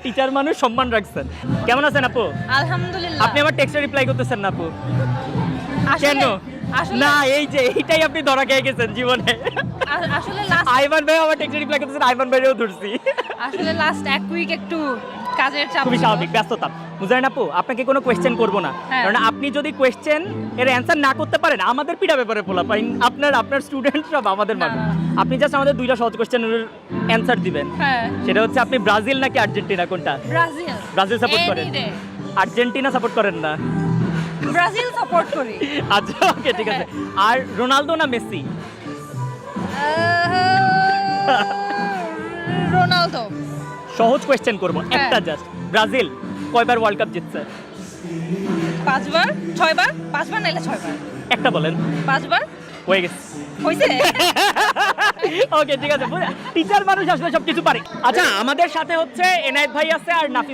Teacher মানুষ সম্মান রাখছেন। কেমন আছেন আপু? আলহামদুলিল্লাহ। আপনি আমার টেক্সটে রিপ্লাই করতেছেন না আপু, আসলে- কেন? আসলে- না এই যে এইটাই আপনি ধরা খেয়ে গেছেন জীবনে। আসলে লাস্ট আইমান ভাই আমার টেক্সটে রিপ্লাই করতেছেন, আইমান ভাইও ধরছি। এক উইক একটু কাজের চাপ খুবই ছিল। স্বাভাবিক, ব্যস্ততা। মুজাহিন আপু, আপনাকে কোনো কোয়েশ্চেন করবো না, হ্যাঁ। কারণ আপনি যদি কোয়েশ্চেন এর অ্যান্সার না করতে পারেন আমাদের পিঠা ব্যাপারে পোলা পাইন, আপনার স্টুডেন্ট সব আমাদের না, মানুষ। না, আপনি জাস্ট আমাদের দুইটা সহজ কোয়েশ্চেনের অ্যান্সার দিবেন। হ্যাঁ, সেটা হচ্ছে আপনি ব্রাজিল নাকি আর্জেন্টিনা, কোনটা? ব্রাজিল। ব্রাজিল সাপোর্ট Any করেন? day। আর্জেন্টিনা সাপোর্ট করেন না? ব্রাজিল সাপোর্ট করি। আচ্ছা ওকে, ঠিক আছে। আর রোনালদো না মেসি? রোনালদো। সহজ কোয়েশ্চেন করবো, হ্যাঁ। একটা জাস্ট। ব্রাজিল কয়বার ওয়ার্ল্ড কাপ জিতছে? 5 বার, 6 বার, 5 বার নাইলে 6 বার। একটা বলেন। 5 বার হয়ে গেছে। হইছে। ওকে ঠিক আছে, টিচার মানুষ আসলে সব কিছু পারে। আচ্ছা, আমাদের সাথে হচ্ছে এনায়েত ভাই আছে আর নাফিস